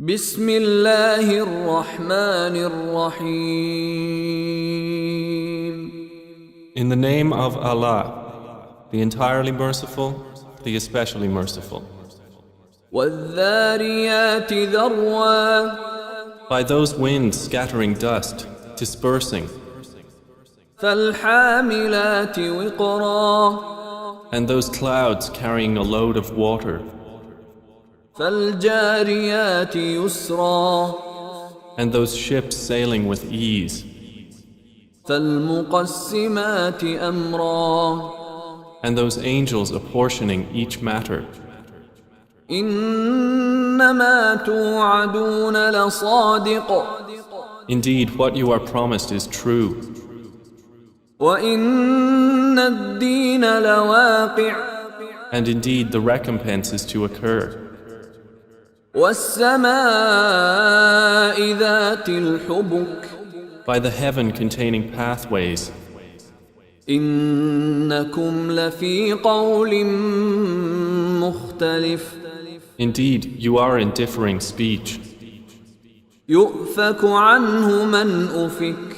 بسم الله الرحمن الرحيم. In the name of Allah, the entirely merciful, the especially merciful. والذاريات ذروا. By those winds scattering dust, dispersing, فالحاملات وقرا. and those clouds carrying a load of water, فالجاريات يسرا. and those ships sailing with ease, فالمقسمات أمرا. and those angels apportioning each matter. إنما توعدون لصادق. Indeed, what you are promised is true, وإن الدين لواقع. and indeed the recompense is to occur. والسماء ذات الحبك. By the heaven containing pathways, إنكم لفي قول مختلف. indeed you are in differing speech. يؤفك عنه من أفك.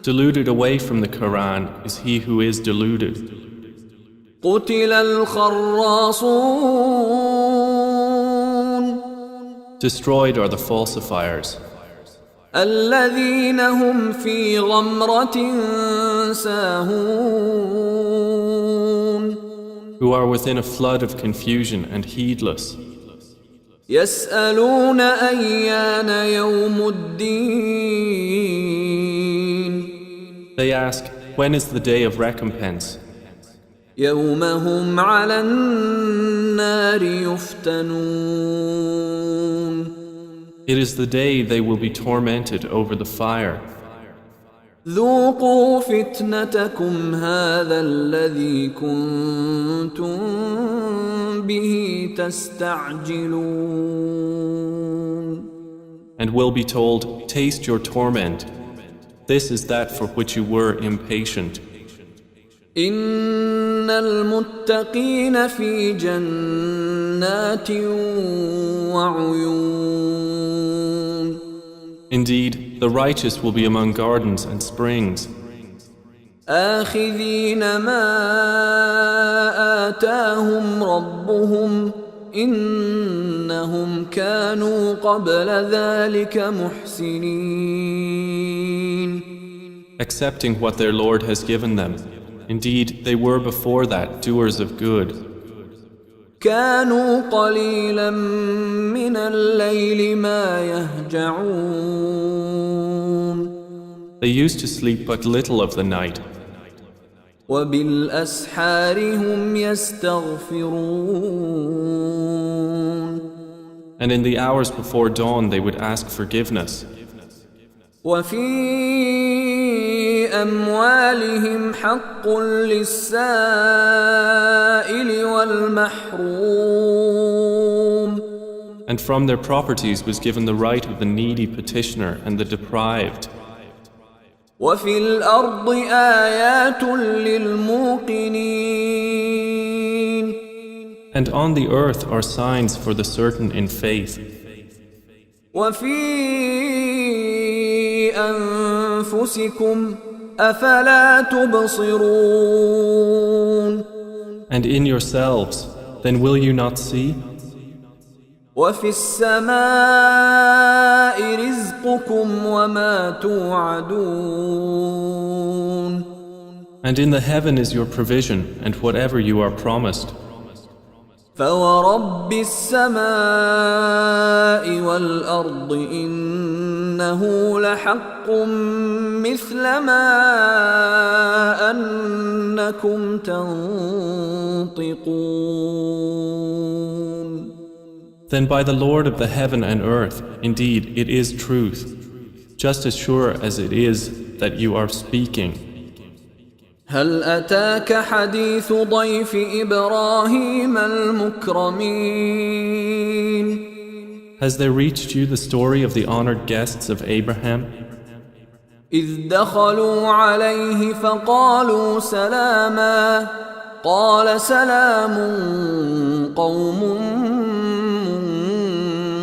Deluded away from the Quran is he who is deluded. قتل الخراصون. Destroyed are the falsifiers, الذين هم في غمرة ساهون. who are within a flood of confusion and heedless. يسألون أيان يوم الدين. They ask, when is the day of recompense? يوم هم على النار يفتنون. It is the day they will be tormented over the fire. ذوقوا فتنتكم هذا الذي كنتم به تستعجلون. And will be told, taste your torment. This is that for which you were impatient. إن المتقين في جنات وعيون. Indeed, the righteous will be among gardens and springs, آخذين ما آتاهم ربهم إنهم كانوا قبل ذلك محسنين. accepting what their Lord has given them. Indeed, they were before that doers of good. كانوا قليلا من الليل ما يهجعون. They used to sleep but little of the night, وبالأسحار هم يستغفرون. and in the hours before dawn they would ask forgiveness. وفي أموالهم حق للسائل والمحروم. And from their properties was given the right of the needy petitioner and the deprived. وفي الأرض آيات للموقنين. And on the earth are signs for the certain in faith. وفي أنفسكم أفلا تبصرون. And in yourselves, then will you not see? وفي السماء رزقكم وما توعدون. And in the heaven is your provision and whatever you are promised. فورب السماء والأرض إنه لحق مثل ما أنكم تنطقون. Then by the Lord of the heaven and earth, indeed it is truth, just as sure as it is that you are speaking. هل أتاك حديث ضيف إبراهيم المكرمين. Has there reached you the story of the honored guests of Abraham? إذ دخلوا عليه فقالوا سلاما قال سلام قوم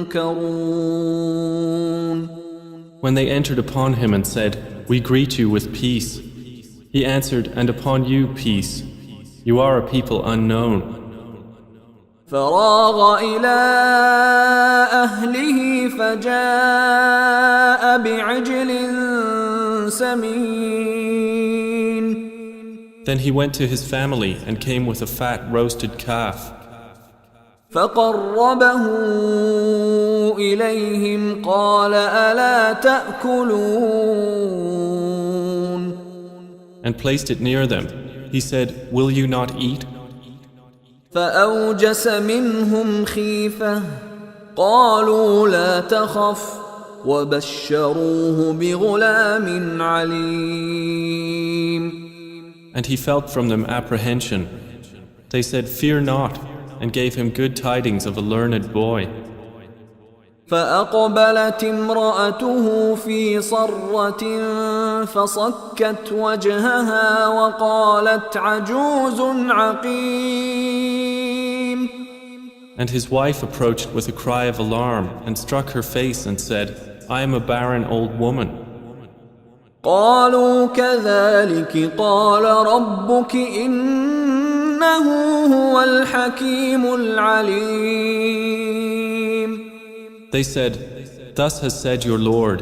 مُنكَرُونَ. When they entered upon him and said, "We greet you with peace," he answered, "And upon you peace. You are a people unknown." فراغ إلى أهله فجاء بعجل سمين. Then he went to his family and came with a fat roasted calf. فقربه إليهم قال ألا تأكلون. And placed it near them. He said, "Will you not eat?" فأوجس منهم خيفة قالوا لا تخف وبشروه بغلام عليم. And he felt from them apprehension. They said, "Fear not," and gave him good tidings of a learned boy. فأقبلت امرأته في صرة فصكت وجهها وقالت عجوز عقيم. And his wife approached with a cry of alarm and struck her face and said, "I am a barren old woman." قالوا كذلك قال ربك إنه هو الحكيم العليم. They said, "Thus has said your Lord.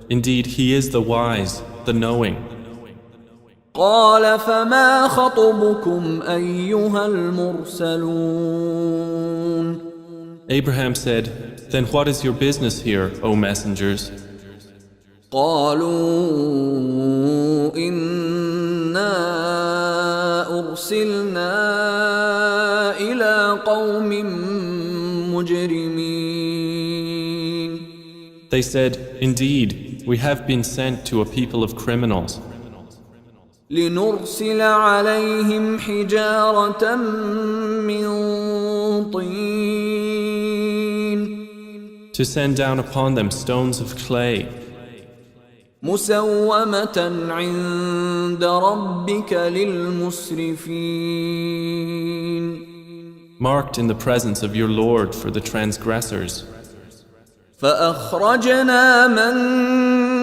Indeed, He is the wise, the knowing." قال فما خطبكم أيها المرسلون. Abraham said, "Then what is your business here, O messengers?" قالوا إنا أرسلنا إلى قوم مجرمين. They said, "Indeed, we have been sent to a people of criminals. لنرسل عليهم حجارة من طين. To send down upon them stones of clay, مسومة عند ربك للمسرفين. marked in the presence of your Lord for the transgressors. فأخرجنا من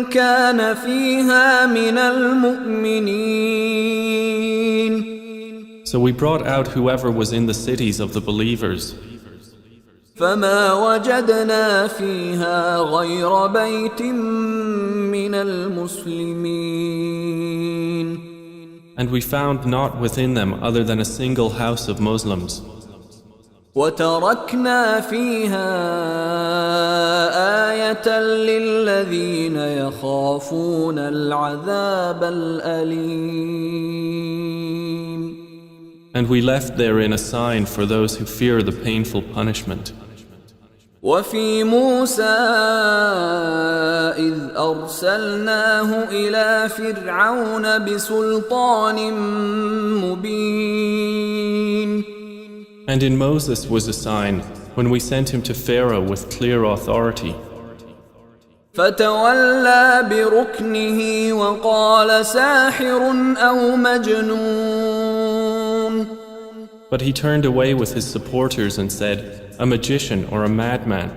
كان فيها من المؤمنين. So we brought out whoever was in the cities of the believers. فما وجدنا فيها غير بيت من المسلمين. And we found not within them other than a single house of Muslims. وتركنا فيها آية للذين يخافون العذاب الأليم. And we left therein a sign for those who fear the painful punishment. وفي موسى إذ أرسلناه إلى فرعون بسلطان مبين. And in Moses was a sign when we sent him to Pharaoh with clear authority. فتولى بركنه وقال ساحر أو مجنون. But he turned away with his supporters and said, "A magician or a madman."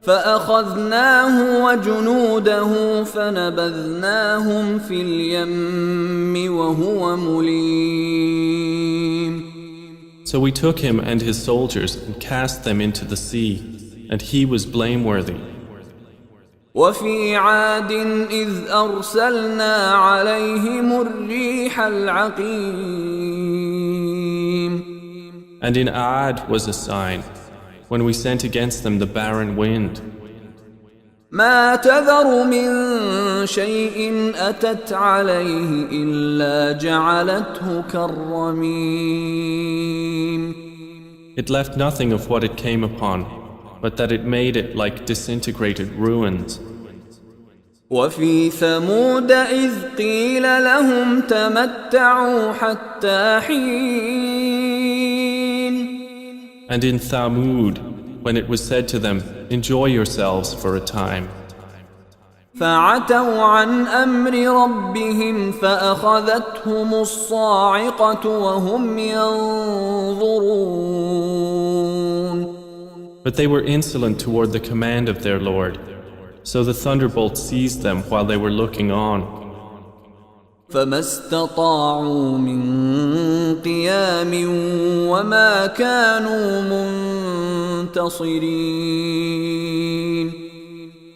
فأخذناه وجنوده فنبذناهم في اليم وهو مليم. So we took him and his soldiers and cast them into the sea, and he was blameworthy. وفي عاد إذ أرسلنا عليهم الريح العقيم. And in Aad was a sign, when we sent against them the barren wind. ما تذر من شيء أتت عليه إلا جعلته كالرميم. It left nothing of what it came upon, but that it made it like disintegrated ruins. وفي ثمود إذ قيل لهم تمتعوا حتى حين. And in Thamud, when it was said to them, "Enjoy yourselves for a time." فعتوا عن أمر ربهم فأخذتهم الصاعقة وهم ينظرون. But they were insolent toward the command of their Lord, so the thunderbolt seized them while they were looking on. فما استطاعوا من قيام وما كانوا منتصرين.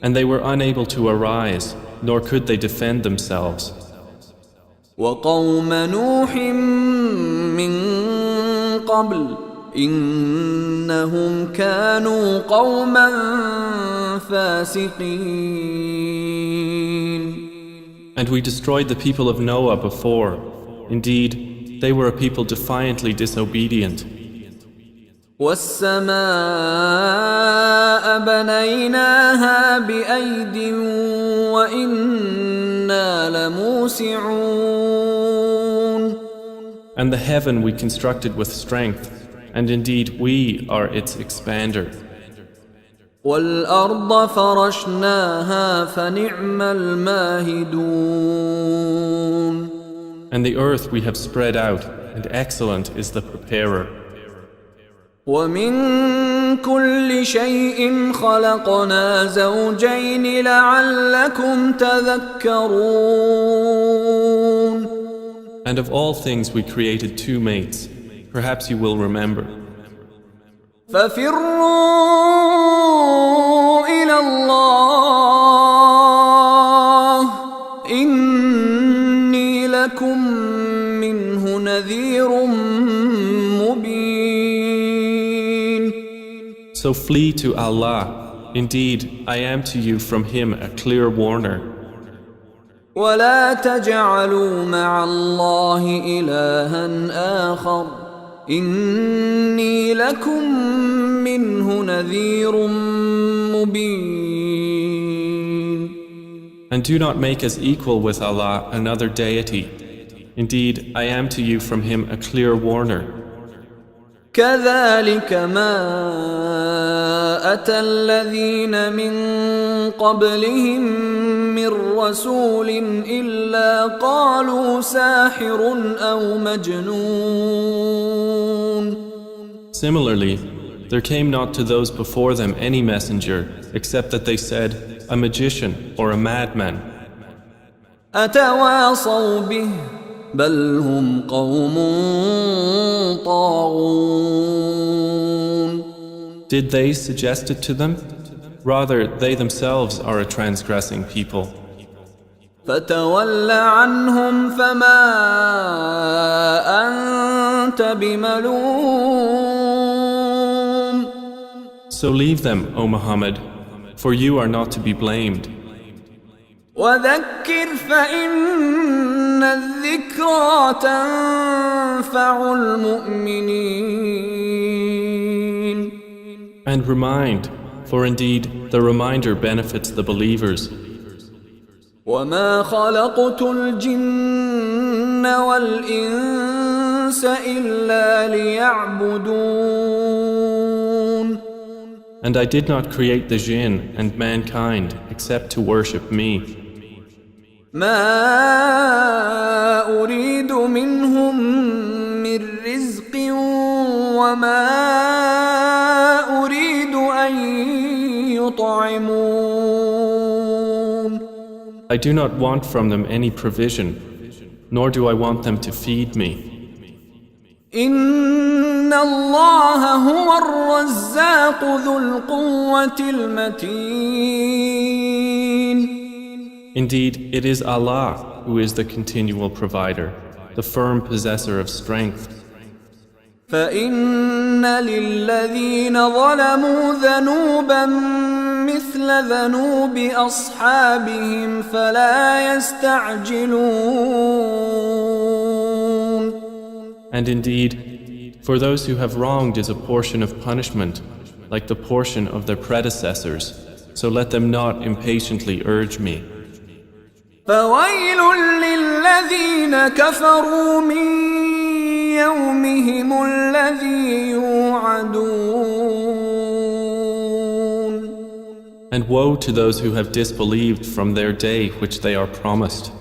And they were unable to arise, nor could they defend themselves. وقوم نوح من قبل إنهم كانوا قوما فاسقين. And we destroyed the people of Noah before. Indeed, they were a people defiantly disobedient. والسماء بنيناها بأيد وإنا لموسعون. And the heaven we constructed with strength, and indeed we are its expander. والأرض فرشناها فنعم الماهدون. And the earth we have spread out, and excellent is the preparer. ومن كل شيء خلقنا زوجين لعلكم تذكرون. And of all things we created two mates. Perhaps you will remember. ففروا إلى الله إني لكم منه نذير مبين. So flee to Allah. Indeed, I am to you from Him a clear warner. ولا تجعلوا مع الله إلها آخر إني لكم منه نذير مبين. And do not make as equal with Allah another deity. Indeed, I am to you from Him a clear warner. كذلك ما أتى الذين من قبلهم من رسول إلا قالوا ساحر أو مجنون. Similarly, there came not to those before them any messenger except that they said, a magician or a madman. أتواصوا به بل هم قوم طاغون. Did they suggest it to them? Rather, they themselves are a transgressing people. فتول عنهم فما أنت بملوم. So leave them, O Muhammad, for you are not to be blamed. وذكر فإن الذكرى تنفع المؤمنين. And remind, for indeed the reminder benefits the believers. وما خلقت الجن والإنس إلا ليعبدون. And I did not create the jinn and mankind except to worship me. ما أريد منهم من رزق وما أريد أن يطعمون. I do not want from them any provision, nor do I want them to feed me. إن الله هو الرزاق ذو القوة المتين. Indeed, it is Allah who is the continual provider, the firm possessor of strength. فإن للذين ظلموا ذنوبا مثل ذنوب أصحابهم فلا يستعجلون. And indeed, for those who have wronged is a portion of punishment, like the portion of their predecessors, so let them not impatiently urge me. فويل للذين كفروا من يومهم الذي يوعدون. And woe to those who have disbelieved from their day which they are promised.